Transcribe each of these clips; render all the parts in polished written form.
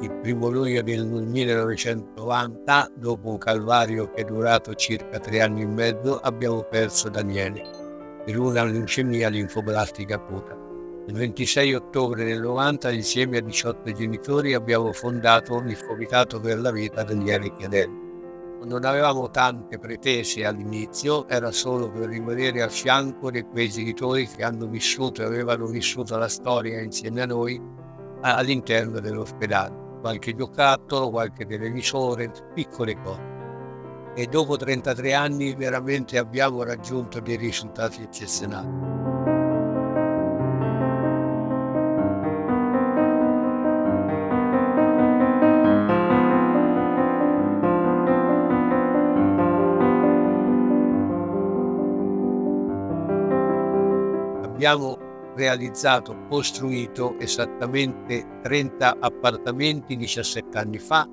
il 1° luglio del 1990, dopo un calvario che è durato circa 3 anni e mezzo, abbiamo perso Daniele per una leucemia linfoblastica acuta. Il 26 ottobre del 90, insieme a 18 genitori, abbiamo fondato il Comitato per la Vita Daniele Chiadelli. Non avevamo tante pretese all'inizio, era solo per rimanere a fianco di quei genitori che hanno vissuto e avevano vissuto la storia insieme a noi all'interno dell'ospedale. Qualche giocattolo, qualche televisore, piccole cose. E dopo 33 anni veramente abbiamo raggiunto dei risultati eccezionali. Abbiamo costruito esattamente 30 appartamenti 17 anni fa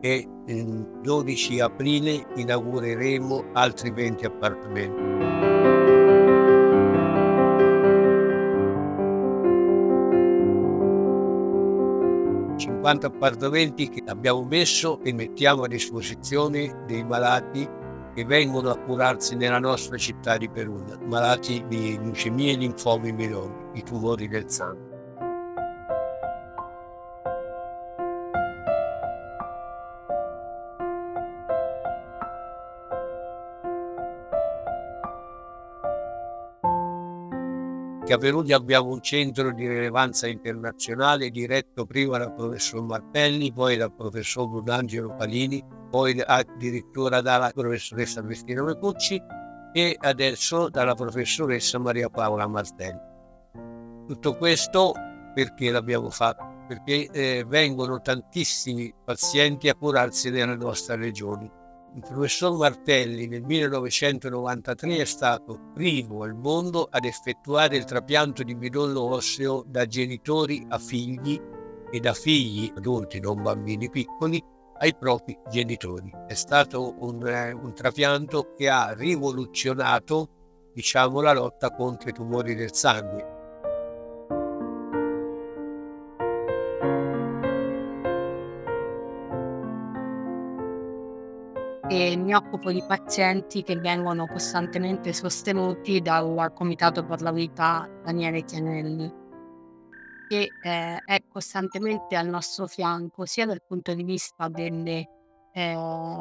e il 12 aprile inaugureremo altri 20 appartamenti. 50 appartamenti che abbiamo messo e mettiamo a disposizione dei malati che vengono a curarsi nella nostra città di Perugia, malati di leucemie, linfomi, mielomi, i tumori del sangue. A Perugia abbiamo un centro di rilevanza internazionale diretto prima dal professor Martelli, poi dal professor Brunangelo Palini, poi addirittura dalla professoressa Cristina Mecucci e adesso dalla professoressa Maria Paola Martelli. Tutto questo perché l'abbiamo fatto? Perché vengono tantissimi pazienti a curarsi nella nostra regione. Il professor Martelli nel 1993 è stato primo al mondo ad effettuare il trapianto di midollo osseo da genitori a figli e da figli adulti, non bambini piccoli, ai propri genitori. È stato un trapianto che ha rivoluzionato, diciamo, la lotta contro i tumori del sangue. E mi occupo di pazienti che vengono costantemente sostenuti dal Comitato per la Vita Daniele Chianelli, che è costantemente al nostro fianco sia dal punto di vista delle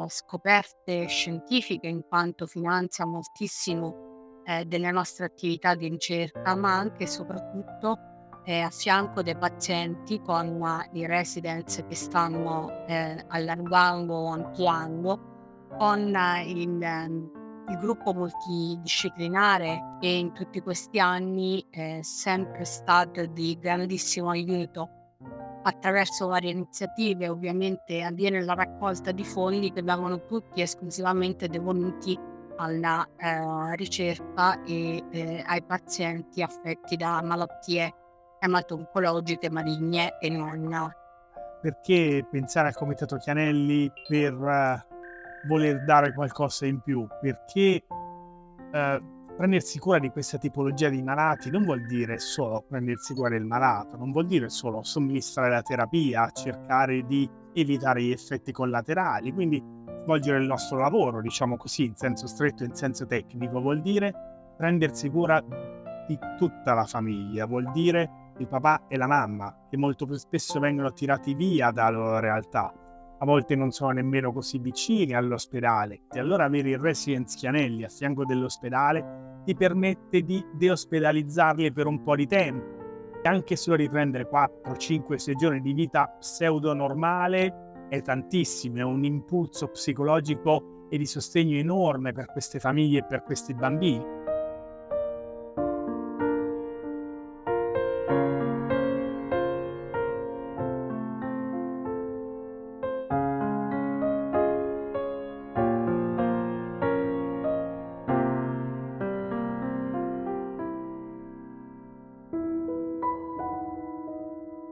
scoperte scientifiche, in quanto finanzia moltissimo delle nostre attività di ricerca, ma anche e soprattutto a fianco dei pazienti con i residence che stanno allargando o ampliando, con il gruppo multidisciplinare che in tutti questi anni è sempre stato di grandissimo aiuto. Attraverso varie iniziative ovviamente avviene la raccolta di fondi che vengono tutti esclusivamente devoluti alla ricerca e ai pazienti affetti da malattie emato-oncologiche maligne e non. Perché pensare al Comitato Chianelli per voler dare qualcosa in più? Perché prendersi cura di questa tipologia di malati non vuol dire solo prendersi cura del malato, non vuol dire solo somministrare la terapia, cercare di evitare gli effetti collaterali, quindi svolgere il nostro lavoro, diciamo così, in senso stretto, in senso tecnico, vuol dire prendersi cura di tutta la famiglia, vuol dire il papà e la mamma, che molto più spesso vengono tirati via dalla loro realtà, a volte non sono nemmeno così vicini all'ospedale, e allora avere il Residence Chianelli a fianco dell'ospedale ti permette di deospedalizzarli per un po' di tempo e anche solo riprendere 4, 5, 6 giorni di vita pseudo normale è tantissimo, è un impulso psicologico e di sostegno enorme per queste famiglie e per questi bambini.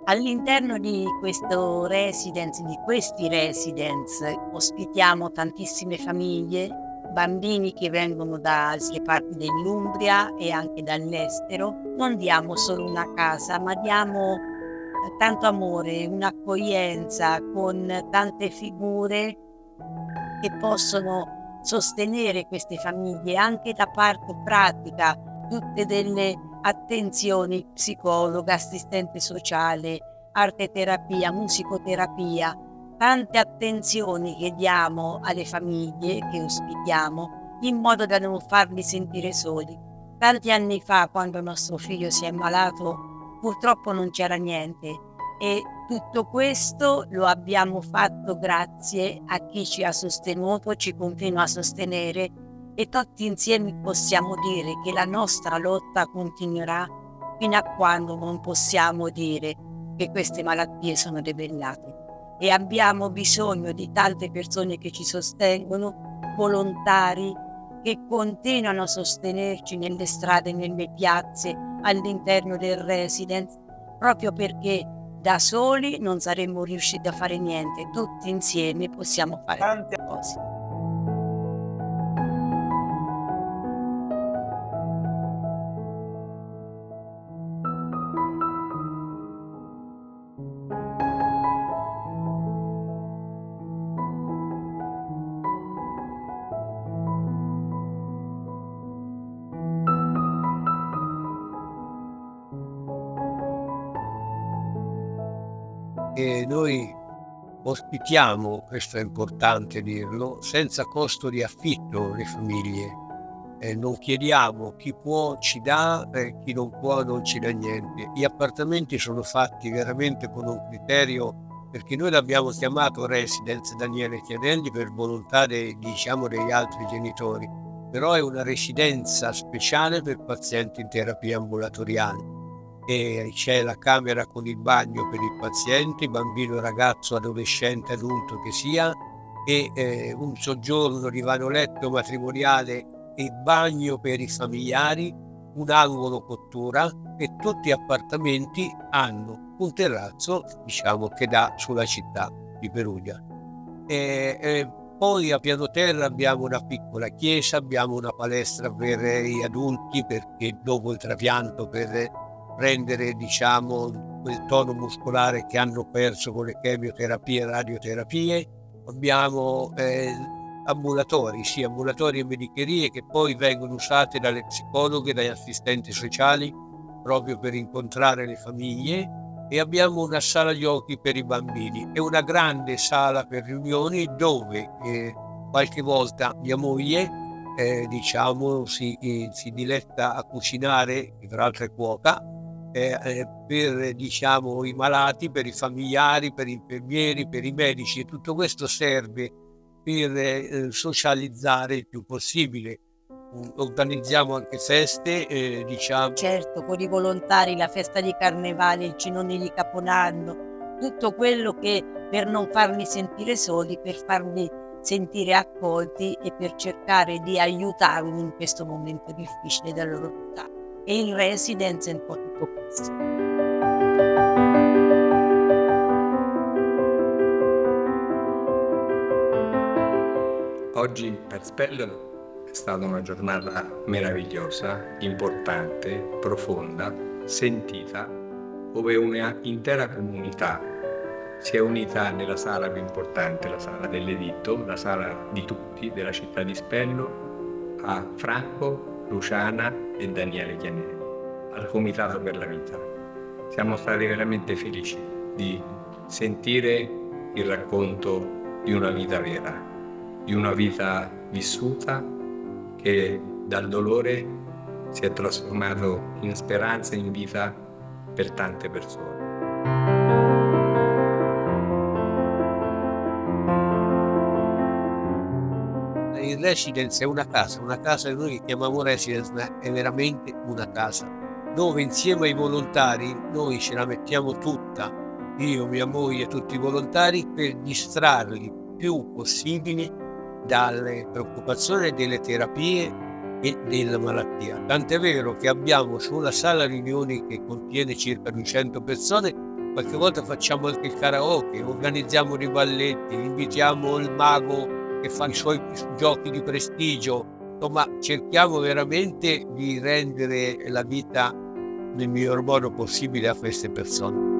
All'interno di questo residence, di questi residence, ospitiamo tantissime famiglie, bambini che vengono dalle parti dell'Umbria e anche dall'estero. Non diamo solo una casa, ma diamo tanto amore, un'accoglienza con tante figure che possono sostenere queste famiglie anche da parte pratica, tutte delle attenzioni, psicologa, assistente sociale, arte terapia, musicoterapia, tante attenzioni che diamo alle famiglie che ospitiamo in modo da non farli sentire soli. Tanti anni fa, quando nostro figlio si è ammalato, purtroppo non c'era niente e tutto questo lo abbiamo fatto grazie a chi ci ha sostenuto, ci continua a sostenere e tutti insieme possiamo dire che la nostra lotta continuerà fino a quando non possiamo dire che queste malattie sono debellate. E abbiamo bisogno di tante persone che ci sostengono, volontari che continuano a sostenerci nelle strade, nelle piazze, all'interno del residence, proprio perché da soli non saremmo riusciti a fare niente, tutti insieme possiamo fare tante cose. E noi ospitiamo, questo è importante dirlo, senza costo di affitto le famiglie. Non chiediamo, chi può ci dà, chi non può non ci dà niente. Gli appartamenti sono fatti veramente con un criterio, perché noi l'abbiamo chiamato Residence Daniele Chianelli per volontà degli altri genitori, però è una residenza speciale per pazienti in terapia ambulatoriale. E c'è la camera con il bagno per il paziente, bambino, ragazzo, adolescente, adulto che sia, e un soggiorno divano letto matrimoniale e bagno per i familiari, un angolo cottura, e tutti gli appartamenti hanno un terrazzo, diciamo, che dà sulla città di Perugia. Poi a piano terra abbiamo una piccola chiesa, abbiamo una palestra per gli adulti, perché dopo il trapianto, per prendere, diciamo, quel tono muscolare che hanno perso con le chemioterapie e radioterapie. Abbiamo ambulatori e medicherie che poi vengono usate dalle psicologhe, dagli assistenti sociali, proprio per incontrare le famiglie, e abbiamo una sala giochi per i bambini e una grande sala per riunioni dove qualche volta mia moglie diciamo si diletta a cucinare, che tra l'altro è cuoca, per, diciamo, i malati, per i familiari, per gli infermieri, per i medici, e tutto questo serve per socializzare il più possibile. Organizziamo anche feste, diciamo. Certo, con i volontari, la festa di carnevale, il cenone di Capodanno, tutto quello che per non farli sentire soli, per farli sentire accolti e per cercare di aiutarli in questo momento difficile della loro vita. E il residence è un po' tutto questo. Oggi per Spell è stata una giornata meravigliosa, importante, profonda, sentita, dove una intera comunità si è unita nella sala più importante, la sala dell'editto, la sala di tutti della città di Spello, a Franco, Luciana e Daniele Chianelli, al Comitato per la Vita. Siamo stati veramente felici di sentire il racconto di una vita vera, di una vita vissuta che dal dolore si è trasformato in speranza e in vita per tante persone. Il residence è una casa che noi chiamiamo residence, ma è veramente una casa, dove insieme ai volontari noi ce la mettiamo tutta, io, mia moglie, tutti i volontari, per distrarli il più possibile dalle preoccupazioni delle terapie e della malattia. Tant'è vero che abbiamo sulla sala riunioni, che contiene circa 200 persone, qualche volta facciamo anche il karaoke, organizziamo dei balletti, invitiamo il mago che fa i suoi giochi di prestigio. Insomma, cerchiamo veramente di rendere la vita nel miglior modo possibile a queste persone.